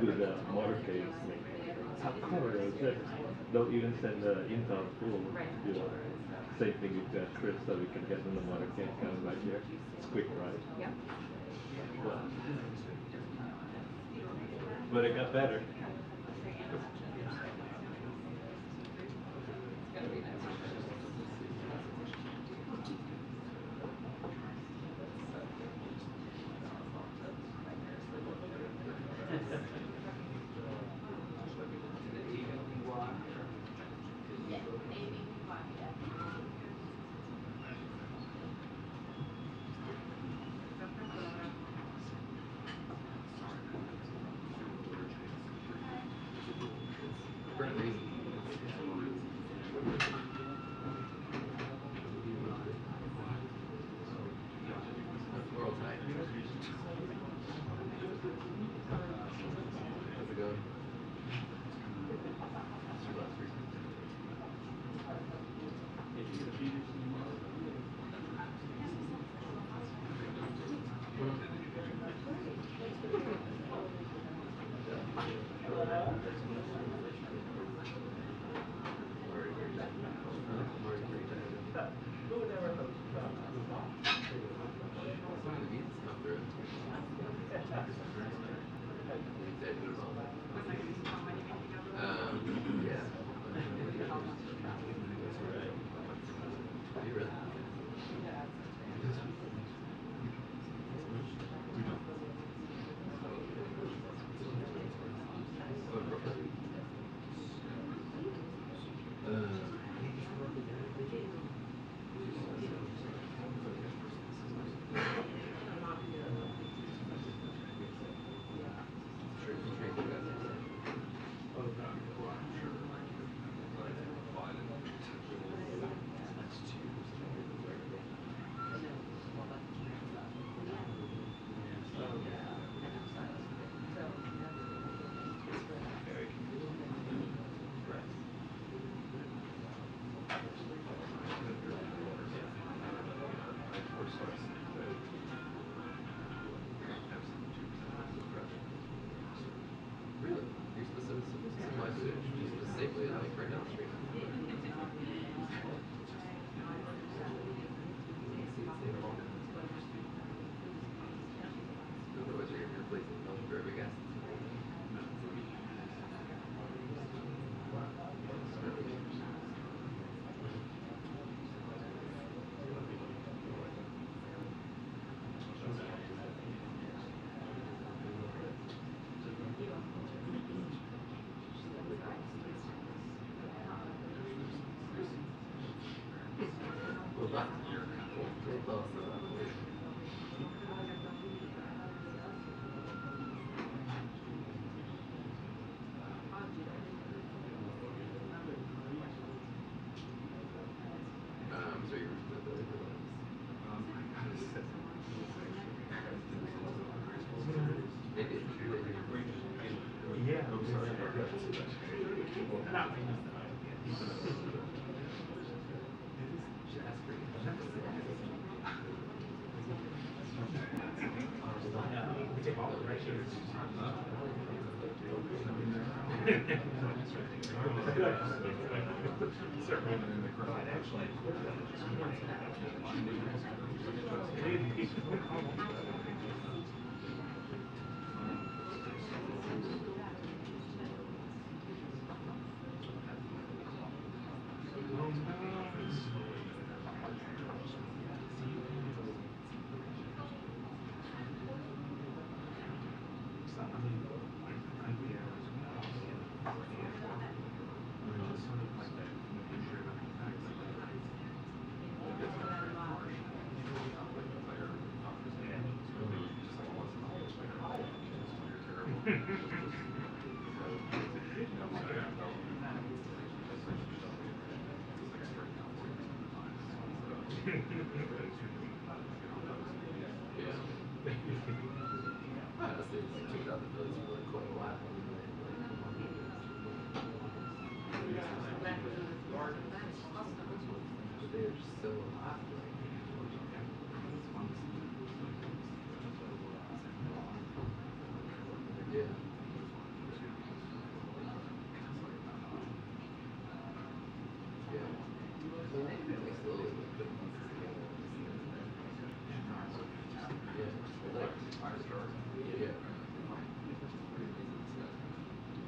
with the motorcades. How come don't even send the Intel tool, you know? Same thing with Chris, so we can get in the motorcade coming right here. It's quick, right? Yeah. But it got better.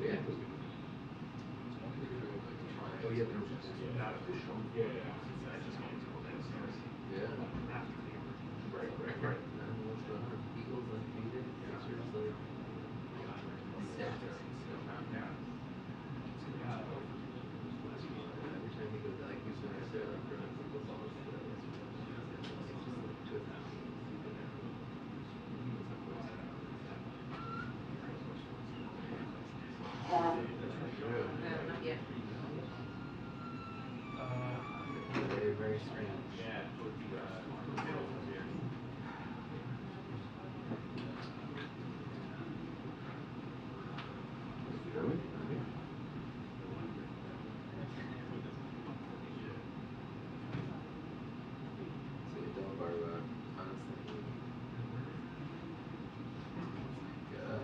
Oh, yeah, not official. Yeah. Right. Eagles undefeated, Sixers like stacked. Every time you go to like Houston or say like during football, it's just like good. Not yet. Very, very strange. Yeah, towards the middle of here. Really? So we dove our constantly. Yeah.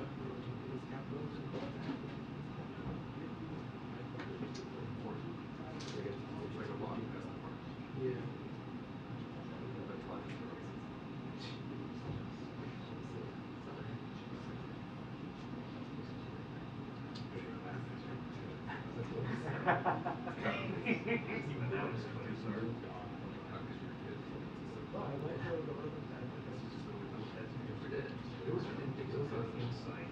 It was inside.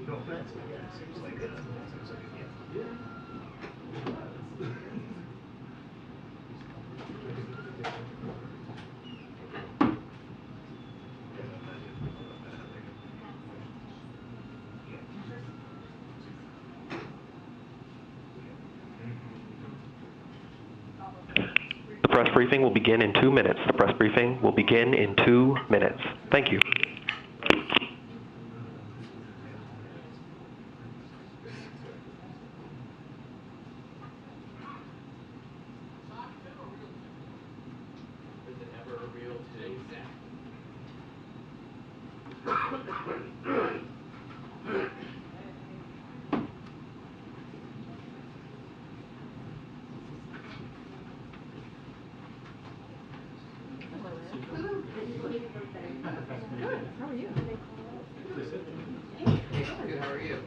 No offense, but yeah, it seems like a gift. Yeah. The press briefing will begin in 2 minutes. The press briefing will begin in 2 minutes. Thank you. Is it ever a real taste? How are you? Good, how are you?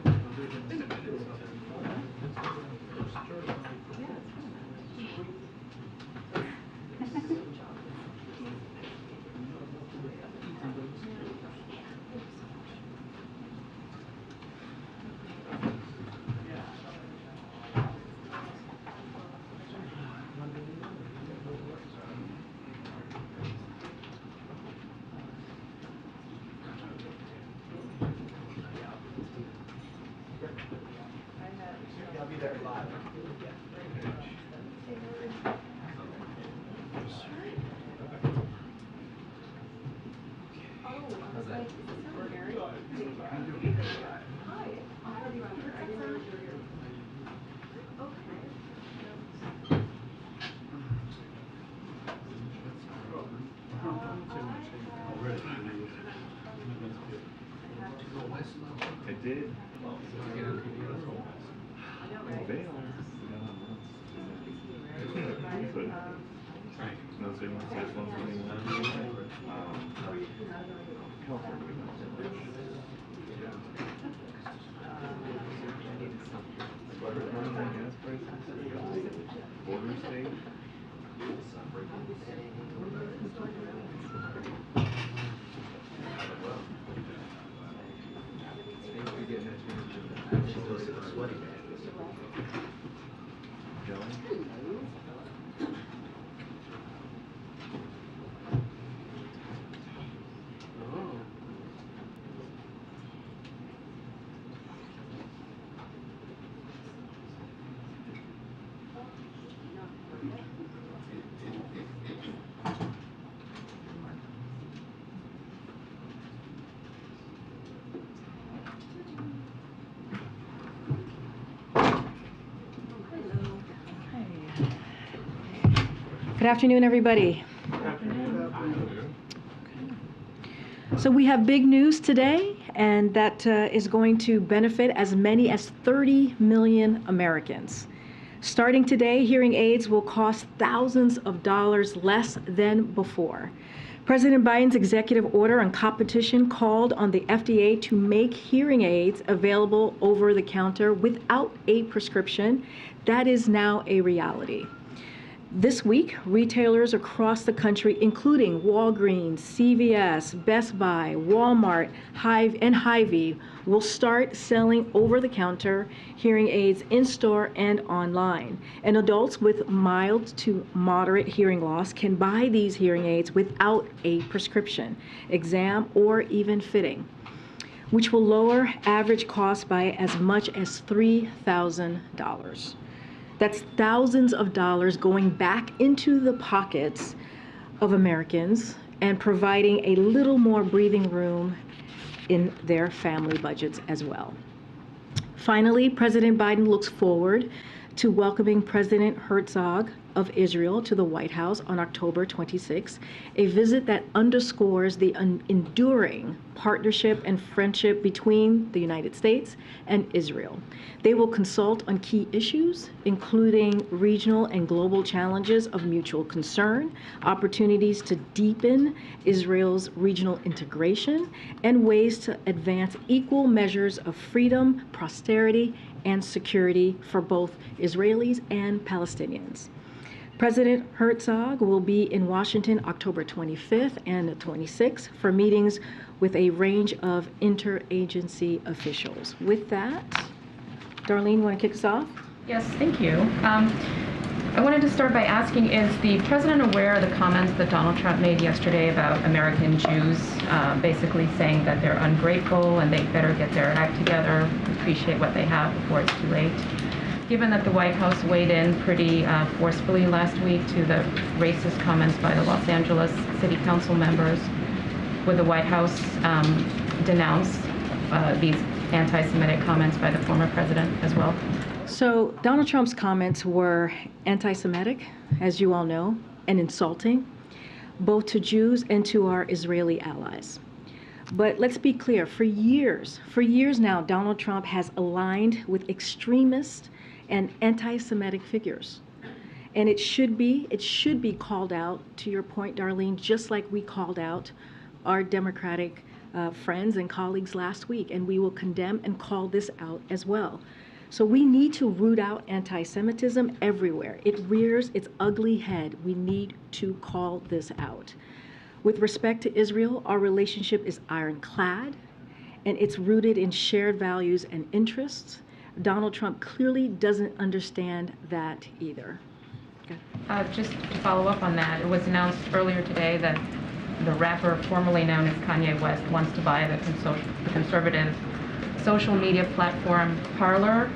I'll be there live. I did. Bail. No, so you want to say something? California. Gas prices. Border state. Sweaty man. Good afternoon, everybody. So we have big news today, and that is going to benefit as many as 30 million Americans. Starting today, hearing aids will cost thousands of dollars less than before. President Biden's executive order on competition called on the FDA to make hearing aids available over the counter without a prescription. That is now a reality. This week, retailers across the country, including Walgreens, CVS, Best Buy, Walmart, and Hy-Vee, will start selling over-the-counter hearing aids in-store and online. And adults with mild to moderate hearing loss can buy these hearing aids without a prescription, exam, or even fitting, which will lower average costs by as much as $3,000. That's thousands of dollars going back into the pockets of Americans and providing a little more breathing room in their family budgets as well. Finally, President Biden looks forward to welcoming President Herzog of Israel to the White House on October 26, a visit that underscores the enduring partnership and friendship between the United States and Israel. They will consult on key issues, including regional and global challenges of mutual concern, opportunities to deepen Israel's regional integration, and ways to advance equal measures of freedom, prosperity, and security for both Israelis and Palestinians. President Herzog will be in Washington October 25th and 26th for meetings with a range of interagency officials. With that, Darlene, want to kick us off? Yes, thank you. I wanted to start by asking, is the president aware of the comments that Donald Trump made yesterday about American Jews, basically saying that they're ungrateful and they better get their act together, appreciate what they have before it's too late? Given that the White House weighed in pretty forcefully last week to the racist comments by the Los Angeles City Council members, would the White House denounce these anti-Semitic comments by the former president as well? So Donald Trump's comments were anti-Semitic, as you all know, and insulting, both to Jews and to our Israeli allies. But let's be clear, for years now, Donald Trump has aligned with extremist and anti-Semitic figures. And it should be called out, to your point, Darlene, just like we called out our Democratic friends and colleagues last week, and we will condemn and call this out as well. So we need to root out anti-Semitism everywhere. It rears its ugly head. We need to call this out. With respect to Israel, our relationship is ironclad, and it's rooted in shared values and interests. Donald Trump clearly doesn't understand that either. Okay. Just to follow up on that, it was announced earlier today that the rapper formerly known as Kanye West wants to buy the conservative social media platform Parler.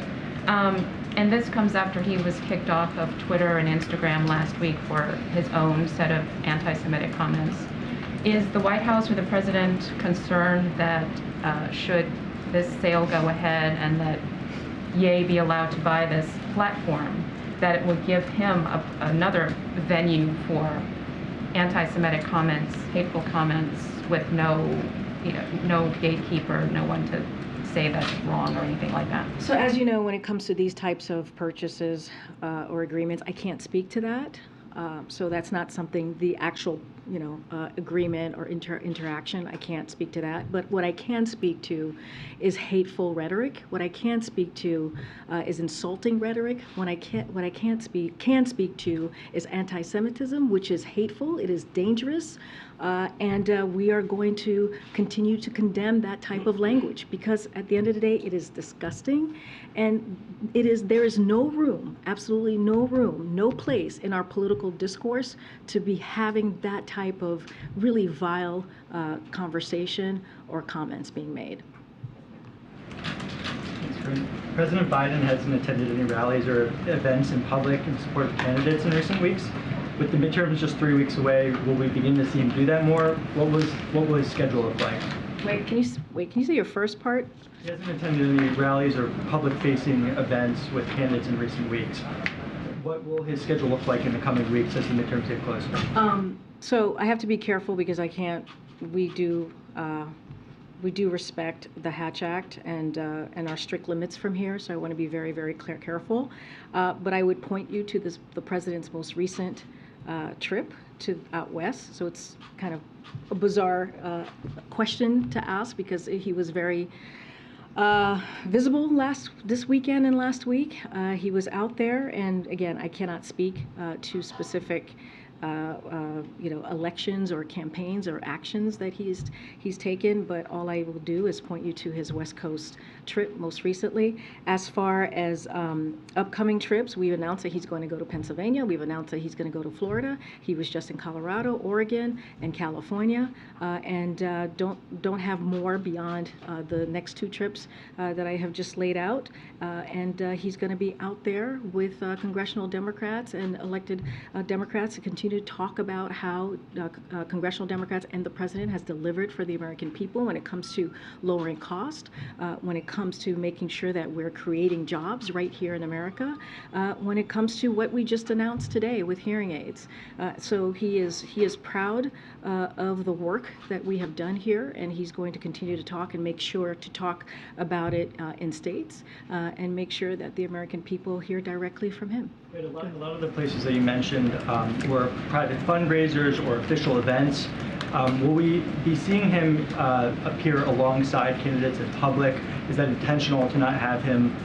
And this comes after he was kicked off of Twitter and Instagram last week for his own set of anti-Semitic comments. Is the White House or the president concerned that should this sale go ahead and that Ye be allowed to buy this platform, that it would give him another venue for anti-Semitic comments, hateful comments, with no gatekeeper, no one to say that's wrong or anything like that? So as you know, when it comes to these types of purchases or agreements, I can't speak to that. So that's not something, the actual, agreement or interaction, I can't speak to that. But what I can speak to is hateful rhetoric. What I can speak to is insulting rhetoric. What I can speak to is anti-Semitism, which is hateful, it is dangerous, and we are going to continue to condemn that type of language, because at the end of the day, it is disgusting, and there is no room, absolutely no room, no place in our political discourse to be having that type of really vile conversation or comments being made. President Biden hasn't attended any rallies or events in public in support of candidates in recent weeks. With the midterms just 3 weeks away, will we begin to see him do that more? What will his schedule look like? Wait, can you say your first part? He hasn't attended any rallies or public-facing events with candidates in recent weeks. What will his schedule look like in the coming weeks as the midterms get closer? So I have to be careful because we do we do respect the Hatch Act and our strict limits from here, so I want to be very, very careful. But I would point you to the president's most recent trip to out west. So it's kind of a bizarre question to ask because he was very visible this weekend and last week. He was out there, and again, I cannot speak to specific elections or campaigns or actions that he's taken, but all I will do is point you to his West Coast trip most recently. As far as upcoming trips, we've announced that he's going to go to Pennsylvania. We've announced that he's going to go to Florida. He was just in Colorado, Oregon, and California, and don't have more beyond the next two trips that I have just laid out. And he's going to be out there with congressional Democrats and elected Democrats to continue to talk about how congressional Democrats and the president has delivered for the American people when it comes to lowering cost, when it comes to making sure that we're creating jobs right here in America, when it comes to what we just announced today with hearing aids. So he is proud of the work that we have done here, and he's going to continue to talk and make sure to talk about it in states and make sure that the American people hear directly from him. Right, a lot of the places that you mentioned were private fundraisers or official events. Will we be seeing him appear alongside candidates in public? Is that intentional to not have him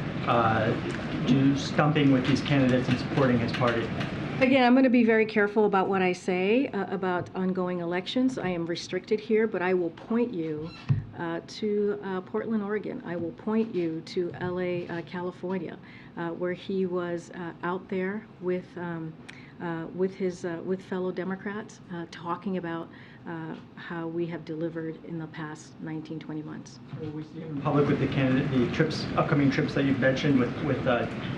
do stumping with these candidates and supporting his party? Again, I'm going to be very careful about what I say about ongoing elections. I am restricted here, but I will point you to Portland, Oregon. I will point you to LA, California, where he was out there with fellow Democrats talking about how we have delivered in the past 19-20 months. Will we see him in public with the trips, upcoming trips that you've mentioned with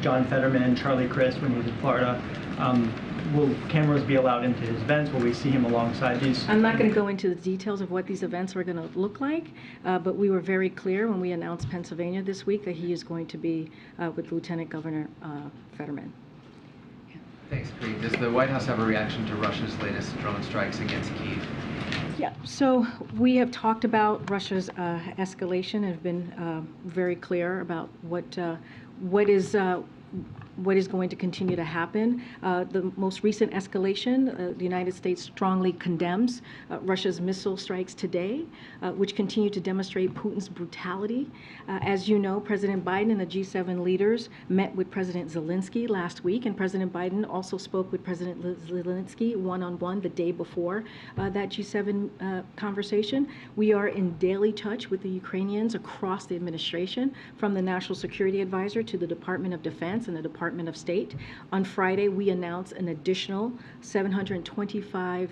John Fetterman, Charlie Crist when he was in Florida? Will cameras be allowed into his events? Will we see him alongside these? I'm not going to go into the details of what these events are going to look like, but we were very clear when we announced Pennsylvania this week that he is going to be with Lieutenant Governor Fetterman. Thanks, Karine. Does the White House have a reaction to Russia's latest drone strikes against Kyiv? Yeah, so we have talked about Russia's escalation and have been very clear about what is going to continue to happen. The most recent escalation, the United States strongly condemns Russia's missile strikes today, which continue to demonstrate Putin's brutality. As you know, President Biden and the G7 leaders met with President Zelensky last week, and President Biden also spoke with President Zelensky one-on-one the day before that G7 conversation. We are in daily touch with the Ukrainians across the administration, from the National Security Advisor to the Department of Defense and the Department of State. On Friday, we announced an additional $725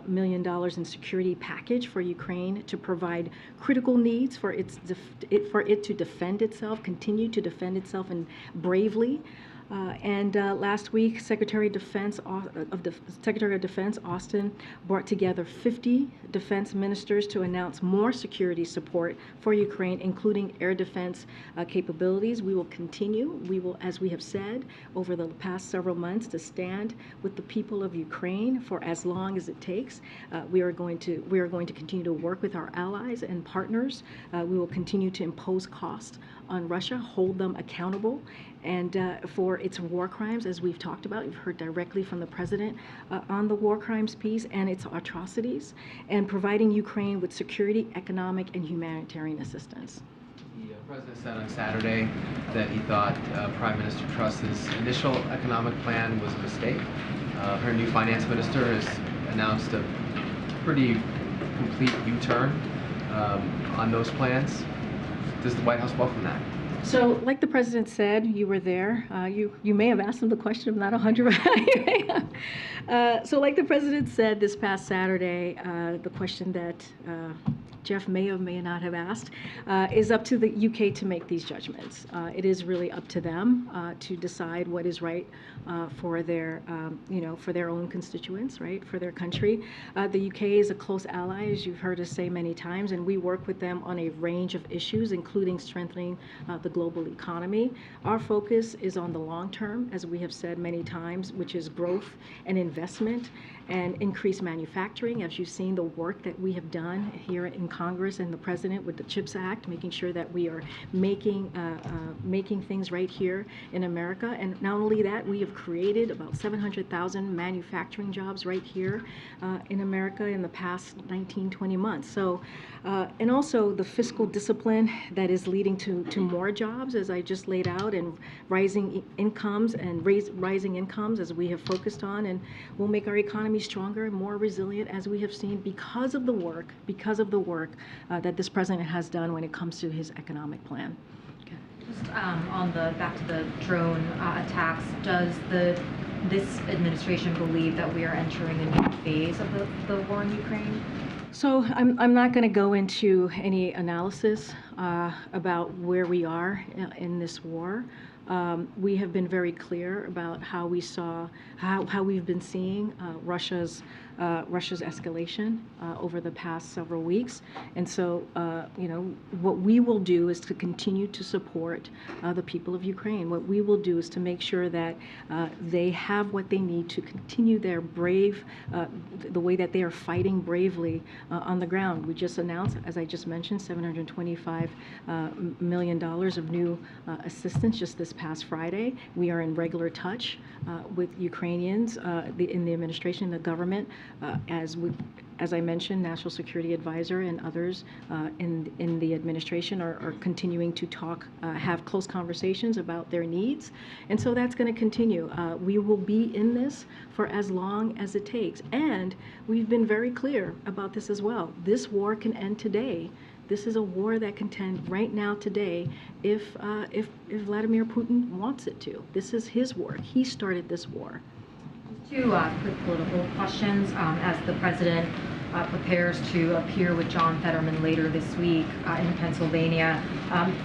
million in security package for Ukraine to provide critical needs for it to defend itself, continue to defend itself, and bravely. And last week, Secretary of Defense Austin brought together 50 defense ministers to announce more security support for Ukraine, including air defense capabilities. We will continue, as we have said over the past several months, to stand with the people of Ukraine for as long as it takes. We are going to continue to work with our allies and partners. We will continue to impose costs on Russia, hold them accountable, and for its war crimes, as we've talked about. You've heard directly from the president on the war crimes piece and its atrocities, and providing Ukraine with security, economic, and humanitarian assistance. The president said on Saturday that he thought Prime Minister Truss's initial economic plan was a mistake. Her new finance minister has announced a pretty complete U-turn on those plans. Does the White House welcome that? So, like the president said, you were there. You may have asked him the question. I'm not 100%. So, like the president said this past Saturday, the question that Jeff may or may not have asked is up to the UK to make these judgments. It is really up to them to decide what is right for their, for their own constituents, right, for their country. The UK is a close ally, as you've heard us say many times, and we work with them on a range of issues, including strengthening the global economy. Our focus is on the long term, as we have said many times, which is growth and investment. and increase manufacturing. As you've seen, the work that we have done here in Congress and the President with the CHIPS Act, making sure that we are making things right here in America. And not only that, we have created about 700,000 manufacturing jobs right here in America in the past 19, 20 months. So, and also the fiscal discipline that is leading to more jobs, as I just laid out, and rising incomes and rising incomes as we have focused on, and will make our economy stronger and more resilient, as we have seen, because of the work that this president has done when it comes to his economic plan. Just on the back to the drone attacks, does this administration believe that we are entering a new phase of the war in Ukraine? So I'm not going to go into any analysis about where we are in this war. We have been very clear about how we've been seeing Russia's escalation over the past several weeks. And so, what we will do is to continue to support the people of Ukraine. What we will do is to make sure that they have what they need to continue their the way that they are fighting bravely on the ground. We just announced, as I just mentioned, $725 million of new assistance just this past Friday. We are in regular touch with Ukrainians in the administration, the government, as I mentioned, National Security Advisor and others in the administration are continuing to have close conversations about their needs. And so that's going to continue. We will be in this for as long as it takes. And we've been very clear about this as well. This war can end today. This is a war that can end right now today if Vladimir Putin wants it to. This is his war. He started this war. Two quick political questions. As the president prepares to appear with John Fetterman later this week in Pennsylvania,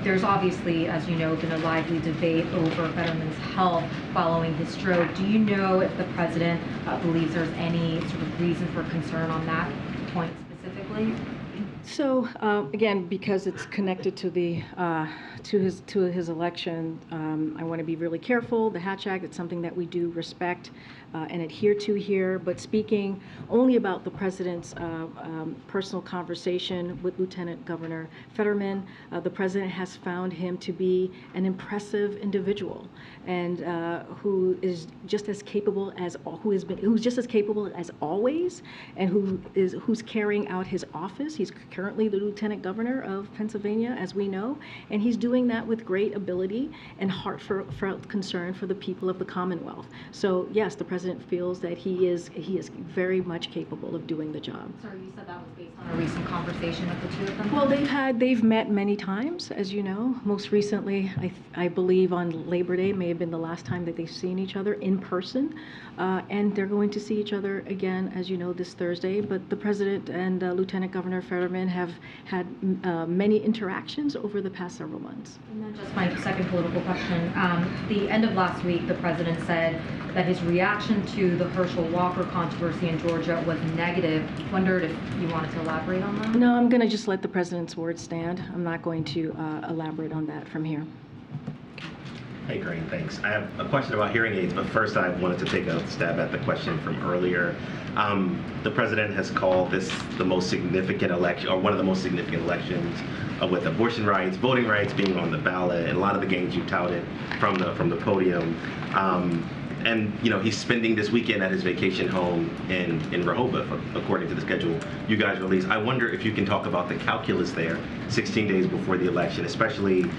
there's obviously, as you know, been a lively debate over Fetterman's health following his stroke. Do you know if the president believes there's any sort of reason for concern on that point specifically? So again, because it's connected to his election, I want to be really careful. The Hatch Act, it's something that we do respect and adhere to here. But speaking only about the president's personal conversation with Lieutenant Governor Fetterman, the president has found him to be an impressive individual, and who's just as capable as always, and who's carrying out his office. He's currently the Lieutenant Governor of Pennsylvania, as we know, and he's doing that with great ability and heartfelt concern for the people of the Commonwealth. So yes, the president feels that he is very much capable of doing the job. Sorry, you said that was based on a recent conversation of the two of them? Well, they've met many times, as you know. Most recently, I believe on Labor Day may have been the last time that they've seen each other in person, and they're going to see each other again, as you know, this Thursday. But the president and Lieutenant Governor Fetterman have had many interactions over the past several months. And then just my second political question. The end of last week, the president said that his reaction to the Herschel Walker controversy in Georgia was negative. Wondered if you wanted to elaborate on that? No, I'm going to just let the president's words stand. I'm not going to elaborate on that from here. Hey, Karine, thanks. I have a question about hearing aids, but first I wanted to take a stab at the question from earlier. The president has called this the most significant election, or one of the most significant elections, with abortion rights, voting rights being on the ballot, and a lot of the gains you touted from the podium. And he's spending this weekend at his vacation home in Rehoboth, according to the schedule you guys released. I wonder if you can talk about the calculus there, 16 days before the election, especially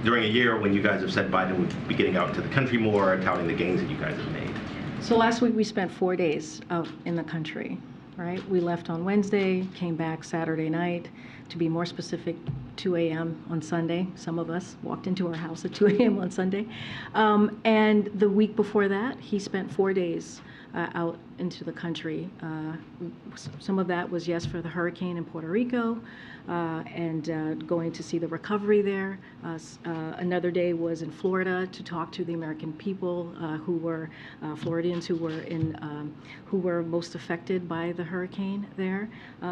during a year when you guys have said Biden would be getting out into the country more, touting the gains that you guys have made. So last week we spent 4 days out in the country, right? We left on Wednesday, came back Saturday night. To be more specific, 2 a.m. on Sunday. Some of us walked into our house at 2 a.m. on Sunday. And the week before that, he spent 4 days out into the country. Some of that was, yes, for the hurricane in Puerto Rico, and going to see the recovery there. Another day was in Florida to talk to the American people who were Floridians who were most affected by the hurricane there.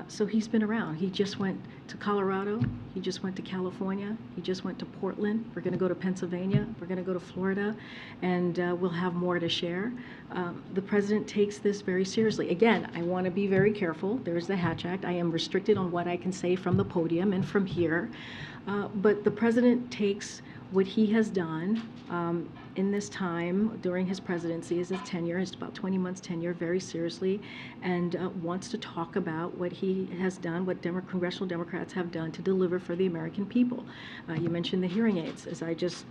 So he's been around. He just went to Colorado. He just went to California. He just went to Portland. We're going to go to Pennsylvania. We're going to go to Florida, and we'll have more to share. The president president takes this very seriously. Again, I want to be very careful. There's the Hatch Act. I am restricted on what I can say from the podium and from here. But the president takes what he has done in this time during his presidency, his tenure, his about 20 months tenure, very seriously, and wants to talk about what he has done, what congressional Democrats have done to deliver for the American people. You mentioned the hearing aids, as I just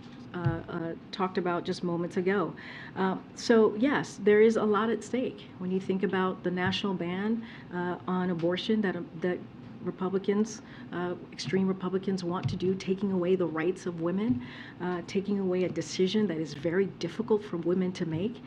talked about just moments ago. So yes, there is a lot at stake when you think about the national ban on abortion that Republicans, extreme Republicans want to do, taking away the rights of women, taking away a decision that is very difficult for women to make.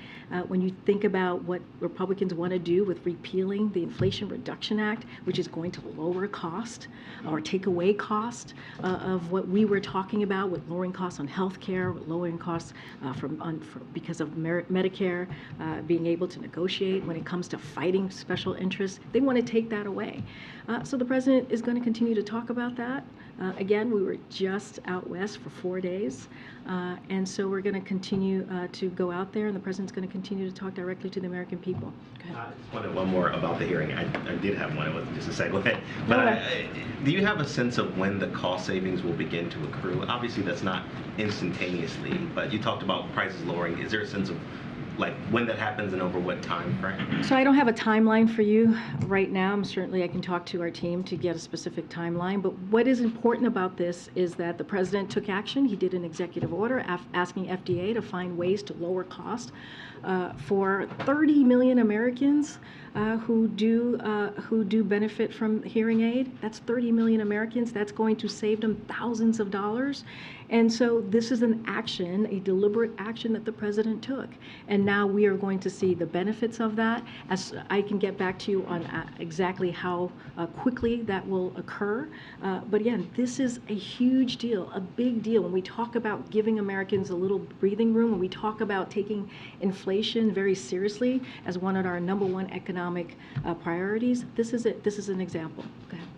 When you think about what Republicans want to do with repealing the Inflation Reduction Act, which is going to lower cost or take away cost of what we were talking about with lowering costs on health care, lowering costs because of Medicare, being able to negotiate when it comes to fighting special interests, they want to take that away. So the president is going to continue to talk about that. Again, we were just out west for 4 days, and so we're going to continue to go out there, and the president's going to continue to talk directly to the American people. I just wanted one more about the hearing. I did have one. It was just a segue. But do you have a sense of when the cost savings will begin to accrue? Obviously, that's not instantaneously, but you talked about prices lowering. Is there a sense of like when that happens and over what time frame? So I don't have a timeline for you right now. Certainly I can talk to our team to get a specific timeline, but what is important about this is that the president took action. He did an executive order asking FDA to find ways to lower cost for 30 million Americans who do benefit from hearing aid. That's 30 million Americans. That's going to save them thousands of dollars. And so this is an action, a deliberate action that the president took. And now we are going to see the benefits of that. As I can get back to you on exactly how quickly that will occur. But again, this is a huge deal, a big deal. When we talk about giving Americans a little breathing room, when we talk about taking inflation very seriously as one of our #1 economic priorities, this is it. This is an example. Go ahead.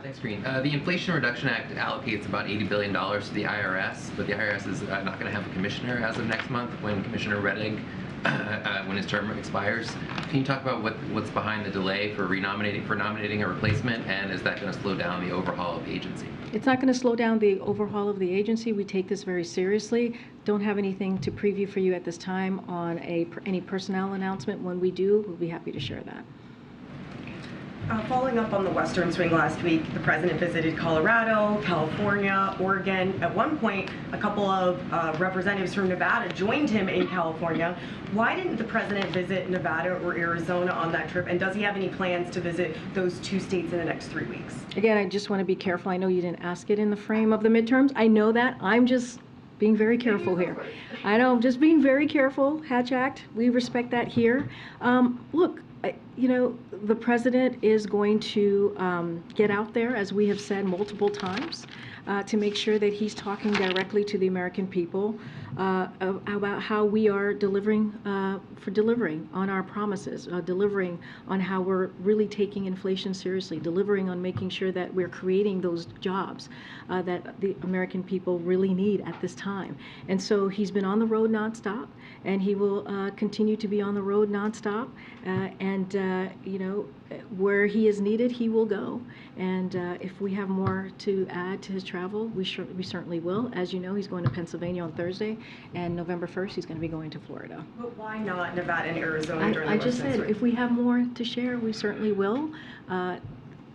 Thanks, Karine. The Inflation Reduction Act allocates about $80 billion to the IRS, but the IRS is not going to have a commissioner as of next month when Commissioner Reddick, when his term expires. Can you talk about what's behind the delay for nominating a replacement, and is that going to slow down the overhaul of the agency? It's not going to slow down the overhaul of the agency. We take this very seriously. Don't have anything to preview for you at this time on any personnel announcement. When we do, we'll be happy to share that. Following up on the Western swing last week, the president visited Colorado, California, Oregon. At one point, a couple of representatives from Nevada joined him in California. Why didn't the president visit Nevada or Arizona on that trip? And does he have any plans to visit those two states in the next 3 weeks? Again, I just want to be careful. I know you didn't ask it in the frame of the midterms. I know that. I'm just being very careful here. I know, I'm just being very careful. Hatch Act, we respect that here. Look, you know, the president is going to get out there, as we have said multiple times, to make sure that he's talking directly to the American people about how we are delivering on our promises, delivering on how we're really taking inflation seriously, delivering on making sure that we're creating those jobs that the American people really need at this time. And so he's been on the road nonstop, and he will continue to be on the road nonstop. You know, where he is needed, he will go. And if we have more to add to his travel, we certainly will. As you know, he's going to Pennsylvania on Thursday, and November 1st, he's going to be going to Florida. But why not Nevada and Arizona during the I just Western said, swing? if we have more to share, we certainly will.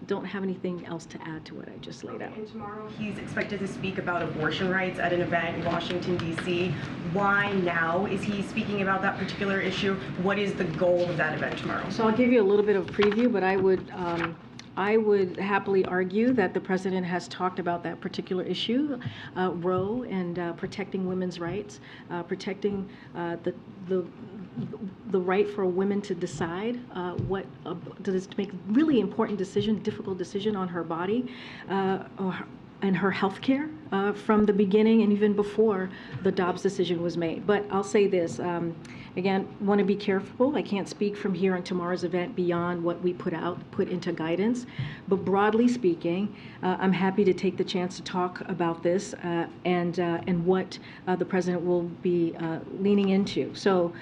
Don't have anything else to add to what I just laid out. And tomorrow he's expected to speak about abortion rights at an event in Washington, D.C. Why now is he speaking about that particular issue? What is the goal of that event tomorrow? So I'll give you a little bit of preview, but I would happily argue that the president has talked about that particular issue, Roe, and protecting women's rights, protecting the right for women to decide to make really important decision, difficult decision on her body and her health care from the beginning and even before the Dobbs decision was made. But I'll say this, again, want to be careful. I can't speak from here on tomorrow's event beyond what we put into guidance. But broadly speaking, I'm happy to take the chance to talk about this and what the president will be leaning into. So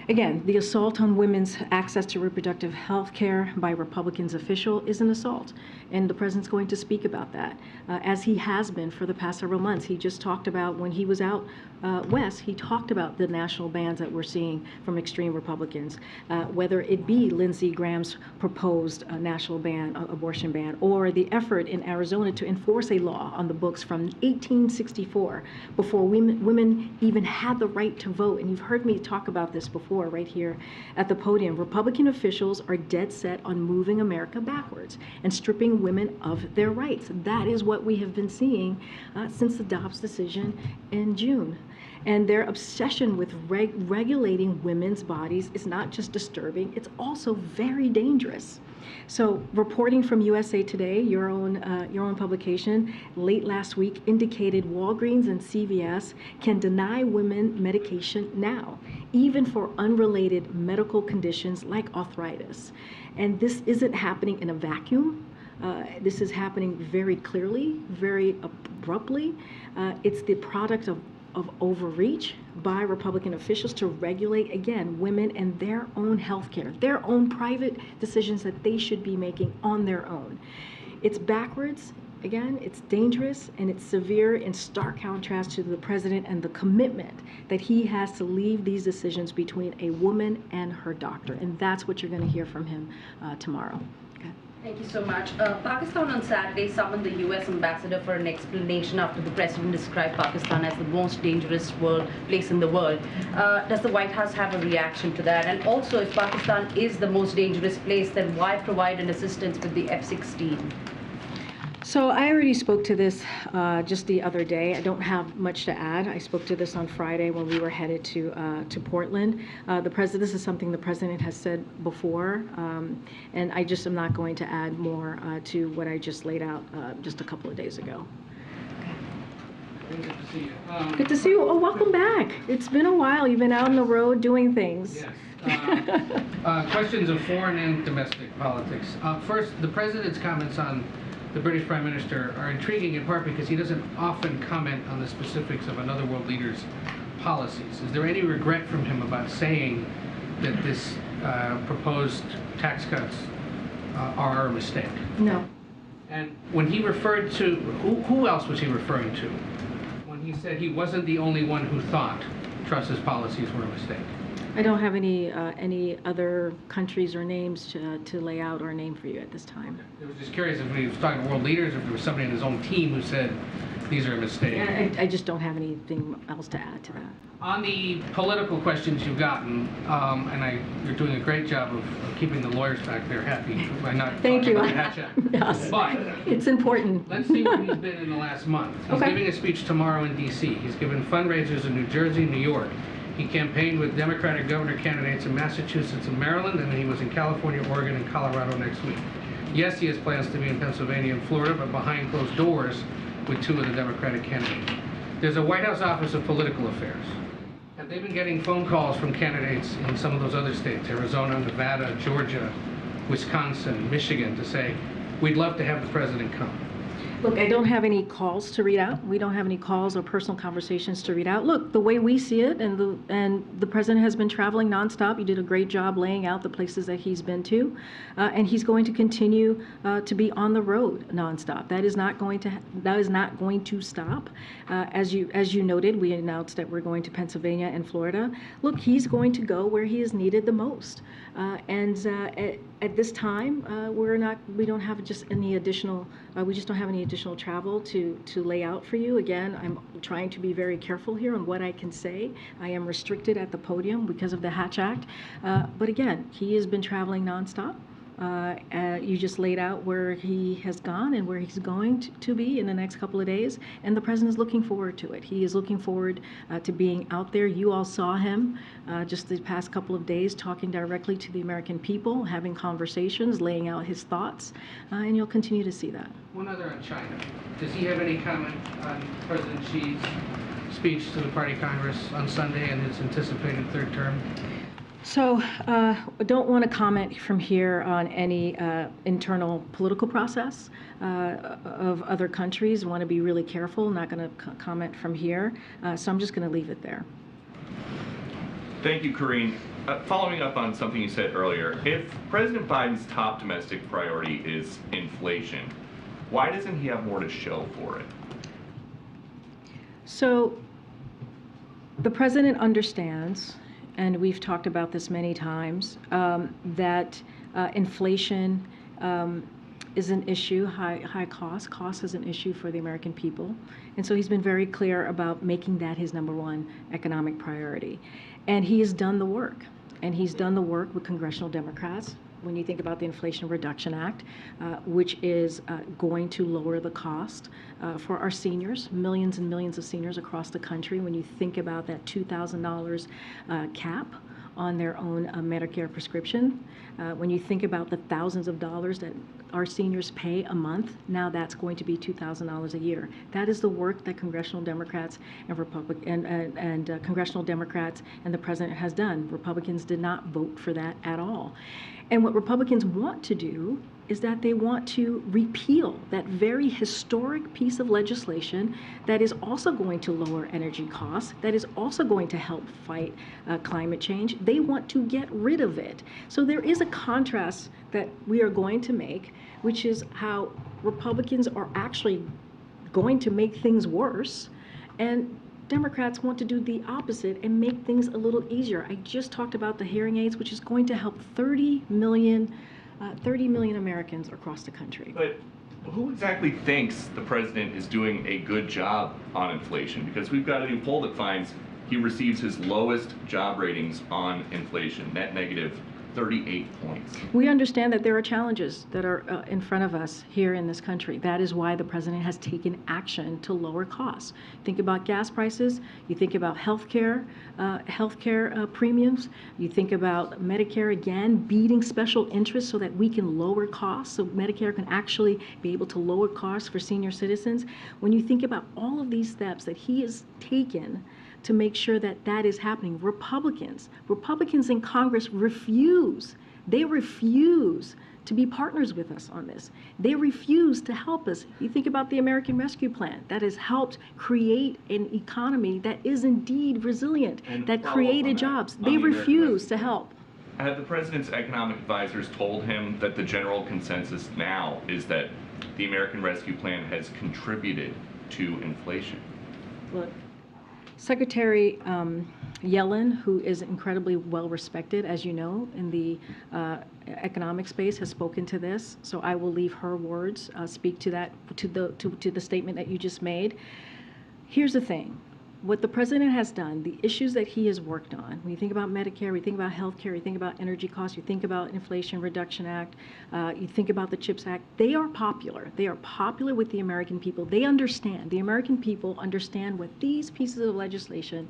Again, the assault on women's access to reproductive health care by Republicans official is an assault, and the president's going to speak about that, as he has been for the past several months. He just talked about, when he was out west, he talked about the national bans that we're seeing from extreme Republicans, whether it be Lindsey Graham's proposed national ban, abortion ban, or the effort in Arizona to enforce a law on the books from 1864, before women even had the right to vote. And you've heard me talk about this before right here at the podium. Republican officials are dead set on moving America backwards and stripping women of their rights. That is what we have been seeing since the Dobbs decision in June. And their obsession with regulating women's bodies is not just disturbing, it's also very dangerous. So, reporting from USA Today, your own publication, late last week indicated Walgreens and CVS can deny women medication now, even for unrelated medical conditions like arthritis. And this isn't happening in a vacuum. This is happening very clearly, very abruptly. It's the product of overreach by Republican officials to regulate, again, women and their own health care, their own private decisions that they should be making on their own. It's backwards, again, it's dangerous, and it's severe in stark contrast to the president and the commitment that he has to leave these decisions between a woman and her doctor. And that's what you're going to hear from him tomorrow. Thank you so much. Pakistan on Saturday summoned the U.S. ambassador for an explanation after the president described Pakistan as the most dangerous place in the world. Does the White House have a reaction to that? And also, if Pakistan is the most dangerous place, then why provide an assistance with the F-16? So I already spoke to this just the other day. I don't have much to add. I spoke to this on Friday when we were headed to Portland. This is something the president has said before, and I just am not going to add more to what I just laid out just a couple of days ago. Good to see you. Good to see you. Oh, welcome back. It's been a while. You've been out on the road doing things. Yes. Questions of foreign and domestic politics. First, the president's comments on the British Prime Minister are intriguing in part because he doesn't often comment on the specifics of another world leader's policies. Is there any regret from him about saying that this proposed tax cuts are a mistake? No. And when he referred to, who else was he referring to when he said he wasn't the only one who thought Truss's policies were a mistake? I don't have any other countries or names to lay out or name for you at this time. I was just curious if he was talking to world leaders, or if there was somebody in his own team who said these are a mistake. I just don't have anything else to add to that. On the political questions you've gotten, you're doing a great job of keeping the lawyers back there happy by not Thank you. talking about the hatchet. Yes. But it's important. Let's see where he's been in the last month. He's giving a speech tomorrow in D.C. He's given fundraisers in New Jersey, New York. He campaigned with Democratic governor candidates in Massachusetts and Maryland, and then he was in California, Oregon, and Colorado next week. Yes, he has plans to be in Pennsylvania and Florida, but behind closed doors with two of the Democratic candidates. There's a White House Office of Political Affairs. Have they been getting phone calls from candidates in some of those other states, Arizona, Nevada, Georgia, Wisconsin, Michigan, to say, we'd love to have the president come? Look, I don't have any calls to read out. We don't have any calls or personal conversations to read out. Look, the way we see it, and the president has been traveling nonstop. You did a great job laying out the places that he's been to, and he's going to continue to be on the road nonstop. That is not going to stop. As you noted, we announced that we're going to Pennsylvania and Florida. Look, he's going to go where he is needed the most. At this time, we don't have just any additional. We just don't have any additional travel to lay out for you. Again, I'm trying to be very careful here on what I can say. I am restricted at the podium because of the Hatch Act. But again, he has been traveling nonstop. You just laid out where he has gone and where he's going to be in the next couple of days, and the president is looking forward to it. He is looking forward to being out there. You all saw him just the past couple of days talking directly to the American people, having conversations, laying out his thoughts, and you'll continue to see that. One other on China. Does he have any comment on President Xi's speech to the Party Congress on Sunday and his anticipated third term? So I don't want to comment from here on any internal political process of other countries. I want to be really careful, not going to comment from here. So I'm just going to leave it there. Thank you, Karine. following up on something you said earlier, if President Biden's top domestic priority is inflation, why doesn't he have more to show for it? So the president understands, and we've talked about this many times, that inflation is an issue, high cost. Cost is an issue for the American people. And so he's been very clear about making that his #1 economic priority. And he has done the work. And he's done the work with congressional Democrats. When you think about the Inflation Reduction Act, which is going to lower the cost for our seniors, millions and millions of seniors across the country. When you think about that $2,000 cap on their own Medicare prescription, when you think about the thousands of dollars that our seniors pay a month, now that's going to be $2,000 a year. That is the work that congressional Democrats and congressional Democrats and the president has done. Republicans did not vote for that at all. And what Republicans want to do is that they want to repeal that very historic piece of legislation that is also going to lower energy costs, that is also going to help fight climate change. They want to get rid of it. So there is a contrast that we are going to make, which is how Republicans are actually going to make things worse, and Democrats want to do the opposite and make things a little easier. I just talked about the hearing aids, which is going to help 30 million Americans across the country. But who exactly thinks the president is doing a good job on inflation? Because we've got a new poll that finds he receives his lowest job ratings on inflation, net negative 38 points. We understand that there are challenges that are in front of us here in this country. That is why the president has taken action to lower costs. Think about gas prices. You think about healthcare premiums. You think about Medicare, again, beating special interests so that we can lower costs, so Medicare can actually be able to lower costs for senior citizens. When you think about all of these steps that he has taken to make sure that that is happening, Republicans in Congress refuse to be partners with us on this. They refuse to help us. You think about the American Rescue Plan that has helped create an economy that is indeed resilient, that created jobs. They refuse to help. Have the president's economic advisors told him that the general consensus now is that the American Rescue Plan has contributed to inflation? Look, Secretary Yellen, who is incredibly well respected, as you know, in the economic space, has spoken to this. So I will leave her words speak to that, to the statement that you just made. Here's the thing. What the president has done, the issues that he has worked on, when you think about Medicare, you think about healthcare, you think about energy costs, you think about Inflation Reduction Act, you think about the CHIPS Act, they are popular. They are popular with the American people. They understand. The American people understand what these pieces of legislation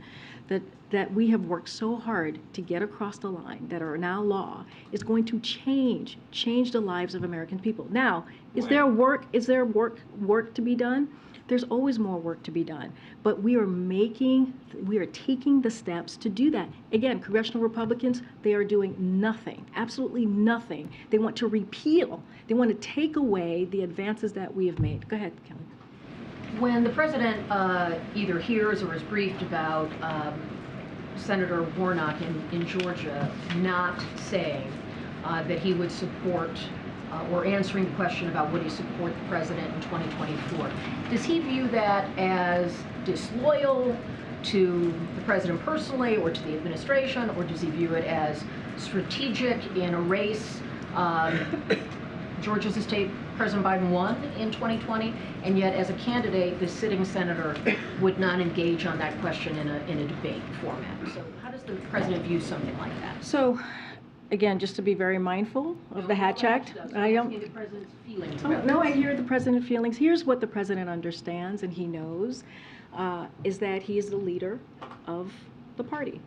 that we have worked so hard to get across the line, that are now law, is going to change the lives of American people. Now, is there work to be done? There's always more work to be done, but we are taking the steps to do that. Again, congressional Republicans, they are doing nothing, absolutely nothing. They want to repeal, they want to take away the advances that we have made. Go ahead, Kelly. When the president either hears or is briefed about Senator Warnock in Georgia not saying that he would support or answering the question about would he support the president in 2024. Does he view that as disloyal to the president personally or to the administration, or does he view it as strategic in a race? Georgia's a state President Biden won in 2020, and yet as a candidate, the sitting senator would not engage on that question in a debate format. So how does the president view something like that? So, again, just to be very mindful of the Hatch Act. I don't. The president's feelings Oh, about no, this. I hear the president's feelings. Here's what the president understands and he knows, is that he is the leader of the party.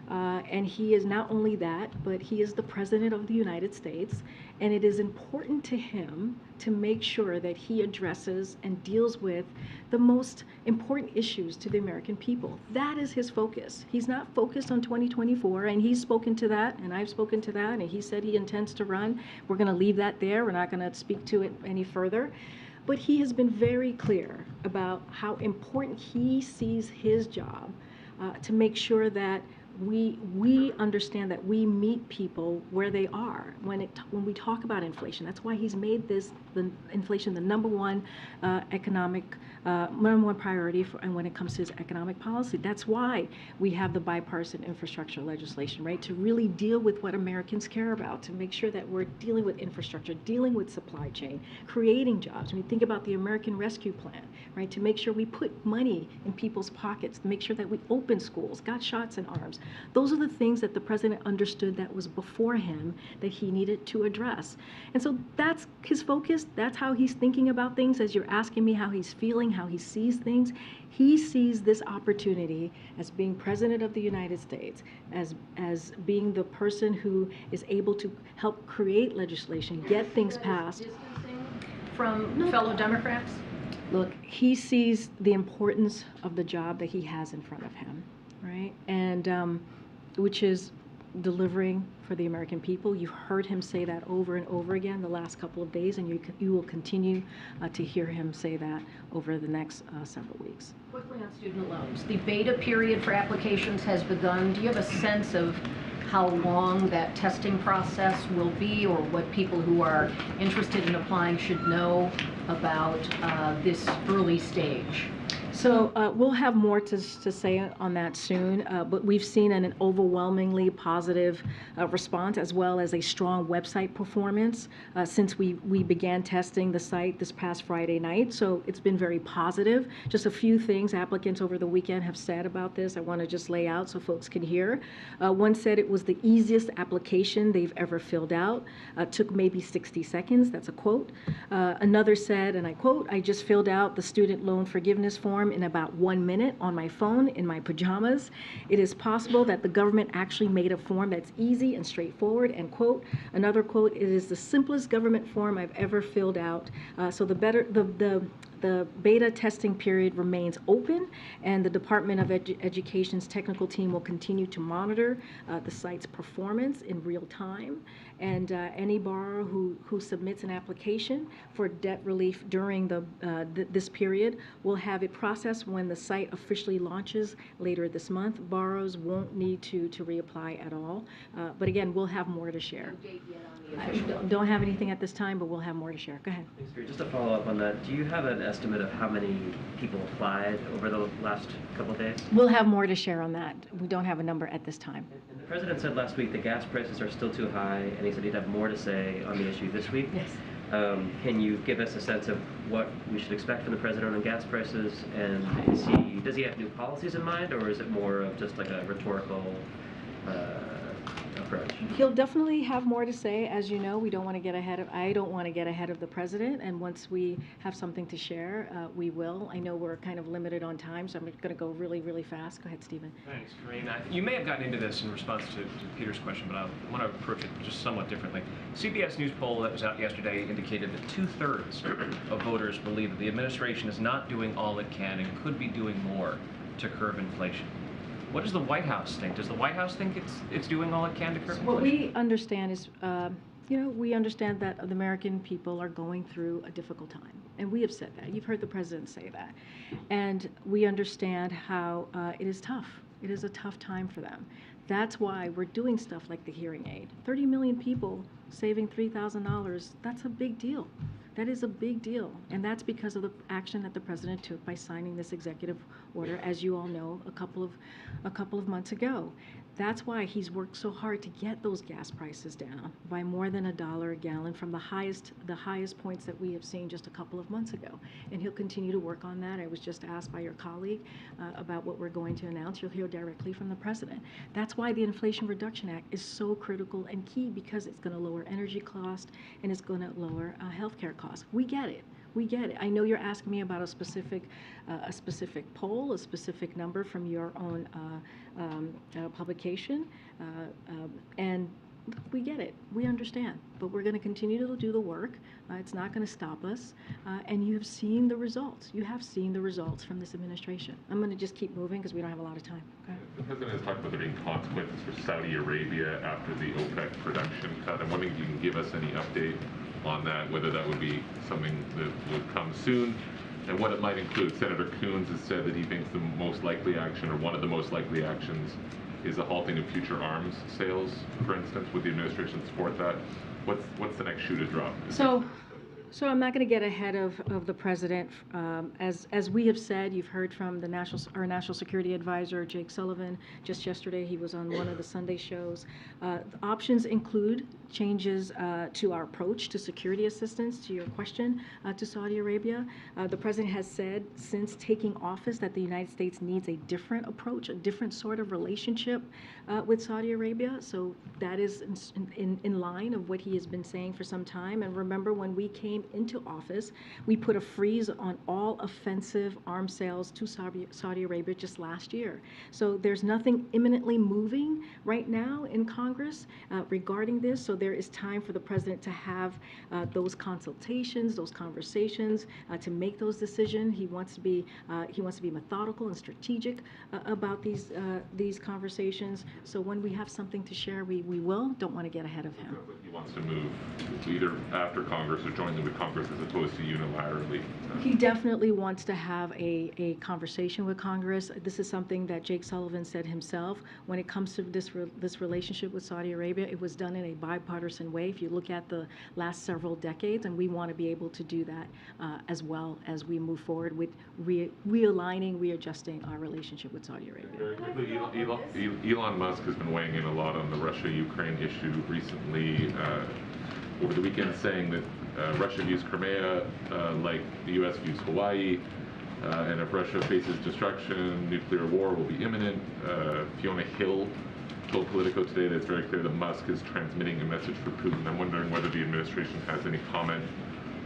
And he is not only that, but he is the president of the United States. And it is important to him to make sure that he addresses and deals with the most important issues to the American people. That is his focus. He's not focused on 2024, and he's spoken to that, and I've spoken to that, and he said he intends to run. We're going to leave that there. We're not going to speak to it any further. But he has been very clear about how important he sees his job to make sure that we understand that we meet people where they are when we talk about inflation. That's why he's made the inflation the number one number one priority and when it comes to his economic policy. That's why we have the bipartisan infrastructure legislation, right? To really deal with what Americans care about, to make sure that we're dealing with infrastructure, dealing with supply chain, creating jobs. When we think about the American Rescue Plan, right? To make sure we put money in people's pockets, to make sure that we open schools, got shots in arms. Those are the things that the president understood that was before him that he needed to address. And so that's his focus. That's how he's thinking about things. As you're asking me how he's feeling, how he sees things, he sees this opportunity as being president of the United States, as being the person who is able to help create legislation, get things passed. Distancing from fellow Democrats? Look, he sees the importance of the job that he has in front of him, right? And which is delivering for the American people. You've heard him say that over and over again the last couple of days, and you will continue to hear him say that over the next several weeks. Quickly on student loans. The beta period for applications has begun. Do you have a sense of how long that testing process will be, or what people who are interested in applying should know about this early stage? So we'll have more to say on that soon, but we've seen an overwhelmingly positive response, as well as a strong website performance since we began testing the site this past Friday night. So it's been very positive. Just a few things applicants over the weekend have said about this I want to just lay out so folks can hear. One said it was the easiest application they've ever filled out. Took maybe 60 seconds. That's a quote. Another said, and I quote, "I just filled out the student loan forgiveness form in about 1 minute on my phone in my pajamas. It is possible that the government actually made a form that's easy and straightforward," and quote. Another quote, "It is the simplest government form I've ever filled out." So the beta testing period remains open, and the Department of Education's technical team will continue to monitor the site's performance in real time. And any borrower who submits an application for debt relief during this period will have it processed when the site officially launches later this month. Borrowers won't need to reapply at all. But again, we'll have more to share. I don't have anything at this time, but we'll have more to share. Go ahead. Thanks, Gary. Just to follow up on that, do you have an estimate of how many people applied over the last couple of days? We'll have more to share on that. We don't have a number at this time. And the president said last week the gas prices are still too high, and he said he'd have more to say on the issue this week. Yes. Can you give us a sense of what we should expect from the president on gas prices? And does he have new policies in mind, or is it more of just like a rhetorical approach? He'll definitely have more to say. As you know, I don't want to get ahead of the president, and once we have something to share, we will. I know we're kind of limited on time, so I'm going to go really, really fast. Go ahead, Stephen. Thanks, Karine. You may have gotten into this in response to Peter's question, but I want to approach it just somewhat differently. CBS News poll that was out yesterday indicated that 2/3 of voters believe that the administration is not doing all it can and could be doing more to curb inflation. What does the White House think? Does the White House think it's doing all it can to curb inflation? What we understand is, we understand that the American people are going through a difficult time. And we have said that. You've heard the president say that. And we understand how it is tough. It is a tough time for them. That's why we're doing stuff like the hearing aid. 30 million people saving $3,000, that's a big deal. That is a big deal, and that's because of the action that the president took by signing this executive order, as you all know, a couple of months ago. That's why he's worked so hard to get those gas prices down by more than $1 a gallon from the highest points that we have seen just a couple of months ago. And he'll continue to work on that. I was just asked by your colleague about what we're going to announce. You'll hear directly from the president. That's why the Inflation Reduction Act is so critical and key, because it's going to lower energy costs and it's going to lower healthcare costs. We get it. We get it. I know you're asking me about a specific poll, a specific number from your own publication, and we get it. We understand. But we're going to continue to do the work. It's not going to stop us. And you have seen the results. You have seen the results from this administration. I'm going to just keep moving because we don't have a lot of time. Okay? The president has talked about there being consequences for Saudi Arabia after the Opec production cut. I'm wondering if you can give us any update on that, whether that would be something that would come soon, and what it might include. Senator Coons has said that he thinks the most likely action, or one of the most likely actions, is a halting of future arms sales, for instance? Would the administration support that? What's the next shoe to drop? So I'm not going to get ahead of the president. As we have said, you've heard from our national security advisor, Jake Sullivan. Just yesterday, he was on one of the Sunday shows. The options include changes to our approach to security assistance, to your question, to Saudi Arabia. The president has said since taking office that the United States needs a different approach, a different sort of relationship with Saudi Arabia. So that is in line of what he has been saying for some time. And remember, when we came into office, we put a freeze on all offensive arms sales to Saudi Arabia just last year. So there's nothing imminently moving right now in Congress regarding this. So there is time for the president to have those consultations, those conversations, to make those decisions. He wants to be methodical and strategic about these conversations. So when we have something to share, we will. Don't want to get ahead of him. He wants to move either after Congress or jointly with Congress as opposed to unilaterally. He definitely wants to have a conversation with Congress. This is something that Jake Sullivan said himself. When it comes to this relationship with Saudi Arabia, it was done in a bipartisan way. If you look at the last several decades, and we want to be able to do that as well as we move forward with realigning, readjusting our relationship with Saudi Arabia. Very quickly, Elon Musk has been weighing in a lot on the Russia-Ukraine issue recently. Over the weekend, saying that Russia views Crimea like the U.S. views Hawaii, and if Russia faces destruction, nuclear war will be imminent. Fiona Hill told Politico today that it's very clear that Musk is transmitting a message for Putin. I'm wondering whether the administration has any comment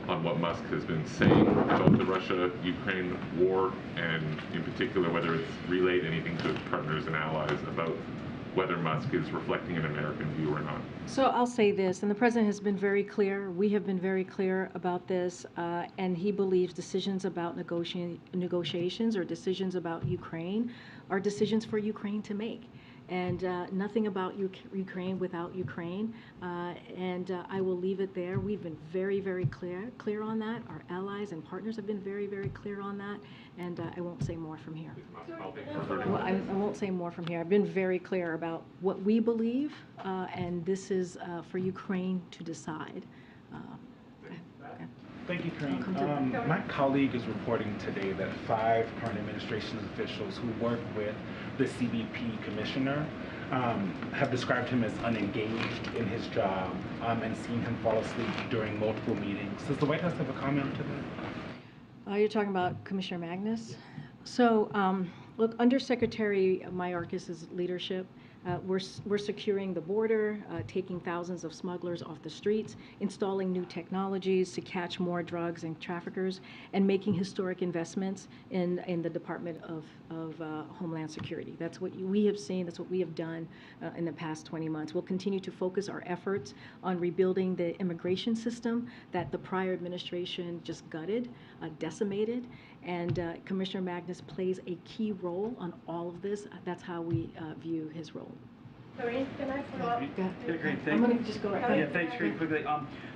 on what Musk has been saying about the Russia-Ukraine war, and in particular whether it's relayed anything to its partners and allies about whether Musk is reflecting an American view or not. So I'll say this, and the president has been very clear, we have been very clear about this, and he believes decisions about negotiations or decisions about Ukraine are decisions for Ukraine to make. And nothing about Ukraine without Ukraine. And I will leave it there. We've been very, very clear on that. Our allies and partners have been very, very clear on that. And I won't say more from here. Well, I won't say more from here. I've been very clear about what we believe, and this is for Ukraine to decide. Thank you, Karine. My colleague is reporting today that 5 current administration officials who work with the CBP commissioner have described him as unengaged in his job and seen him fall asleep during multiple meetings. Does the White House have a comment to that? You're talking about Commissioner Magnus? So, look, under Secretary Mayorkas's leadership, we're securing the border, taking thousands of smugglers off the streets, installing new technologies to catch more drugs and traffickers, and making historic investments in the Department of Homeland Security. That's what we have seen. That's what we have done in the past 20 months. We'll continue to focus our efforts on rebuilding the immigration system that the prior administration just gutted, decimated, and Commissioner Magnus plays a key role on all of this. That's how we view his role. Karine, can I follow up? I'm going to just go right. Yeah, thanks very quickly.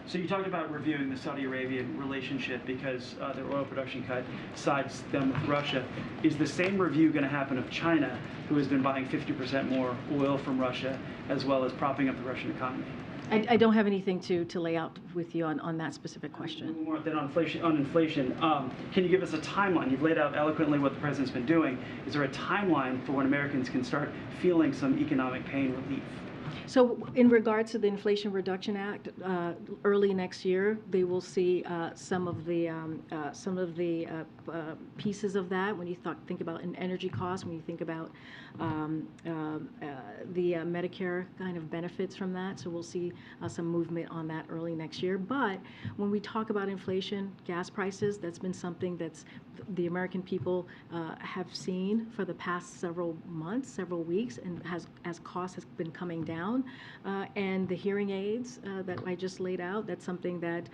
So you talked about reviewing the Saudi Arabian relationship because their oil production cut sides them with Russia. Is the same review going to happen of China, who has been buying 50% more oil from Russia, as well as propping up the Russian economy? I don't have anything to lay out with you on that specific question. More than on inflation, can you give us a timeline? You've laid out eloquently what the president's been doing. Is there a timeline for when Americans can start feeling some economic pain relief? So in regards to the Inflation Reduction Act, early next year, they will see some of the pieces of that. When you think about an energy cost, when you think about the Medicare kind of benefits from that, so we'll see some movement on that early next year. But when we talk about inflation, gas prices, that's been something that's the American people have seen for the past several months, several weeks, and as costs has been coming down. And the hearing aids that I just laid out, that's something that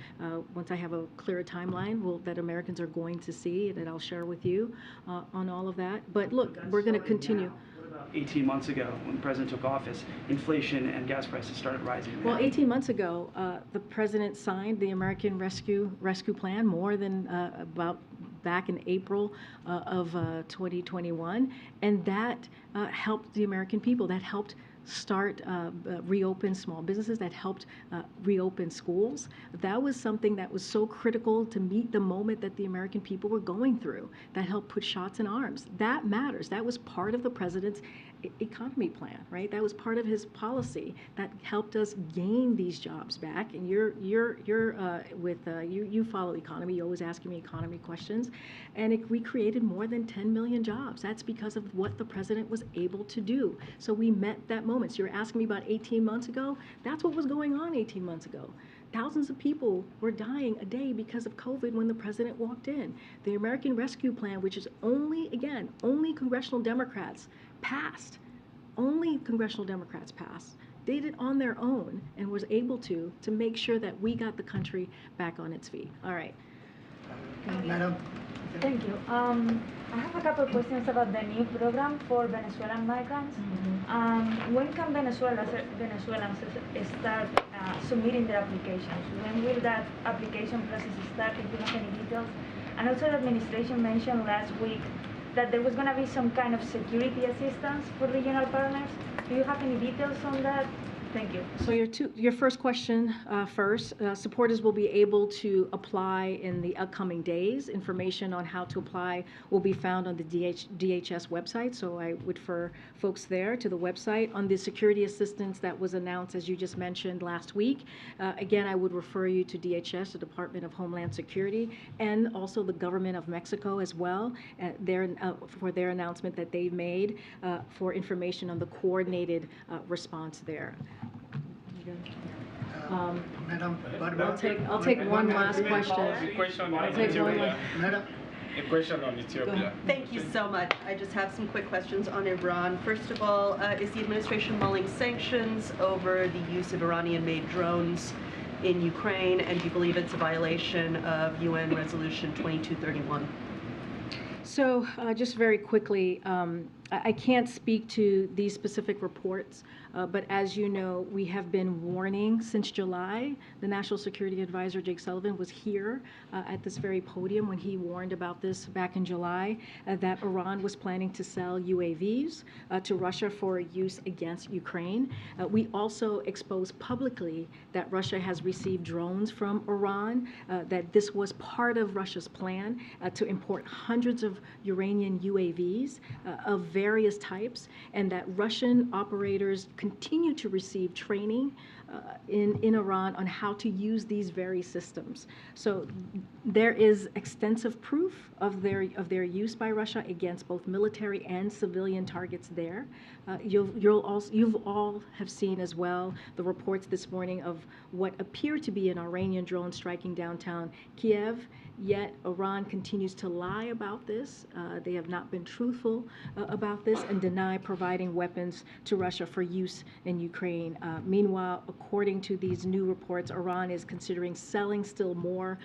once I have a clearer timeline, that Americans are going to see, that I'll share with you on all of that. But look, we're going to continue. 18 months ago, when the president took office, inflation and gas prices started rising. Well, 18 months ago, the president signed the American Rescue Plan more than about back in April of 2021, and that helped the American people. That helped start reopen small businesses, that helped reopen schools. That was something that was so critical to meet the moment that the American people were going through. That helped put shots in arms. That matters. That was part of the president's economy plan, right? That was part of his policy that helped us gain these jobs back. And you follow economy. You're always asking me economy questions, and we created more than 10 million jobs. That's because of what the president was able to do. So we met that moment. So you're asking me about 18 months ago. That's what was going on 18 months ago. Thousands of people were dying a day because of COVID when the president walked in. The American Rescue Plan, which is only congressional Democrats passed, did it on their own and was able to make sure that we got the country back on its feet. All right. Madam. Thank you. I have a couple of questions about the new program for Venezuelan migrants. When can Venezuelans start submitting their applications? When will that application process start, if you have any details? And also the administration mentioned last week that there was going to be some kind of security assistance for regional partners. Do you have any details on that? Thank you. So your first question first, supporters will be able to apply in the upcoming days. Information on how to apply will be found on the DHS website, so I would refer folks there to the website. On the security assistance that was announced, as you just mentioned, last week, again, I would refer you to DHS, the Department of Homeland Security, and also the government of Mexico as well, for their announcement that they've made for information on the coordinated response there. Madam, I'll take one last question. A question on Ethiopia. Thank you so much. I just have some quick questions on Iran. First of all, is the administration mulling sanctions over the use of Iranian-made drones in Ukraine, and do you believe it's a violation of UN Resolution 2231? So just very quickly, I can't speak to these specific reports, but as you know, we have been warning since July. The National Security Advisor, Jake Sullivan, was here at this very podium when he warned about this back in July, that Iran was planning to sell UAVs to Russia for use against Ukraine. We also exposed publicly that Russia has received drones from Iran, that this was part of Russia's plan to import hundreds of Iranian UAVs of various types, and that Russian operators continue to receive training in Iran on how to use these very systems. So there is extensive proof of their use by Russia against both military and civilian targets there. You've all have seen as well the reports this morning of what appear to be an Iranian drone striking downtown Kiev, yet Iran continues to lie about this. They have not been truthful about this and deny providing weapons to Russia for use in Ukraine. Meanwhile, according to these new reports, Iran is considering selling still more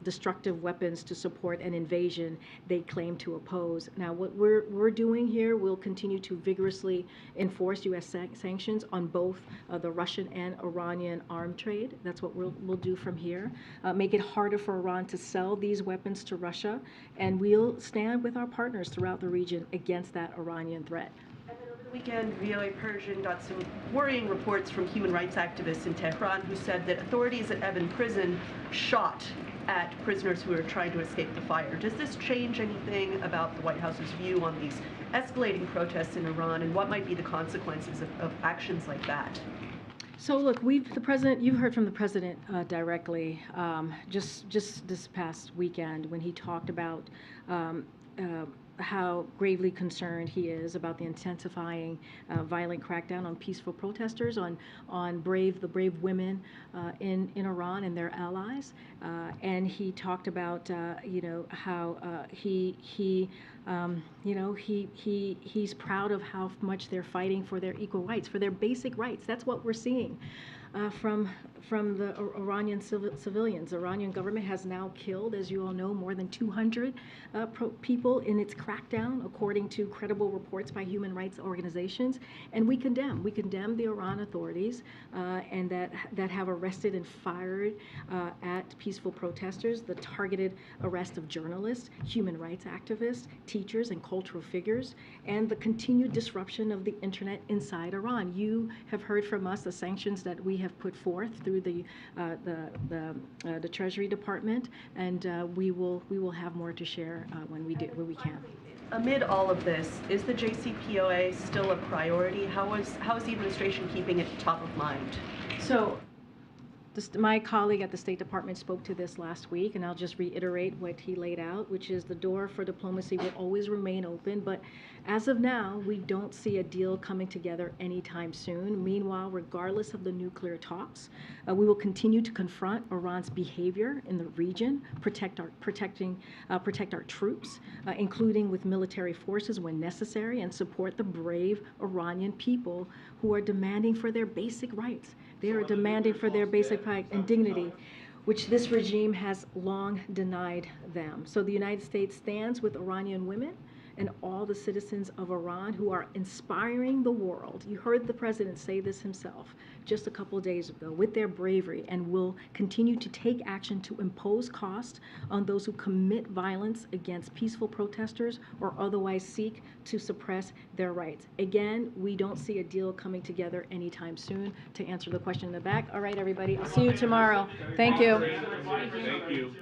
destructive weapons to support an invasion they claim to oppose. Now, what we're doing here, we'll continue to vigorously enforce U.S. sanctions on both the Russian and Iranian arms trade. That's what we'll do from here. Make it harder for Iran to sell these weapons to Russia, and we'll stand with our partners throughout the region against that Iranian threat. And then over the weekend, VOA Persian got some worrying reports from human rights activists in Tehran who said that authorities at Evin prison shot at prisoners who were trying to escape the fire. Does this change anything about the White House's view on these escalating protests in Iran, and what might be the consequences of actions like that? So look, you've heard from the president directly just this past weekend when he talked about how gravely concerned he is about the intensifying violent crackdown on peaceful protesters, on the brave women in Iran and their allies, and he talked about how he's proud of how much they're fighting for their equal rights, for their basic rights. That's what we're seeing from from the Iranian civilians. The Iranian government has now killed, as you all know, more than 200 people in its crackdown, according to credible reports by human rights organizations. And we condemn the Iran authorities and that have arrested and fired at peaceful protesters, the targeted arrest of journalists, human rights activists, teachers, and cultural figures, and the continued disruption of the internet inside Iran. You have heard from us the sanctions that we have put forth through the Treasury Department, and we will have more to share when we can. Amid all of this, is the JCPOA still a priority? How is the administration keeping it top of mind? So, my colleague at the State Department spoke to this last week, and I'll just reiterate what he laid out, which is the door for diplomacy will always remain open, but as of now, we don't see a deal coming together anytime soon. Meanwhile, regardless of the nuclear talks, we will continue to confront Iran's behavior in the region, protect our troops, including with military forces when necessary, and support the brave Iranian people who are demanding for their basic rights. They are demanding for their basic right and dignity, which this regime has long denied them. So the United States stands with Iranian women and all the citizens of Iran who are inspiring the world. You heard the president say this himself just a couple of days ago, with their bravery, and will continue to take action to impose cost on those who commit violence against peaceful protesters or otherwise seek to suppress their rights. Again, we don't see a deal coming together anytime soon. To answer the question in the back, all right, everybody, I'll see you tomorrow. Thank you. Thank you.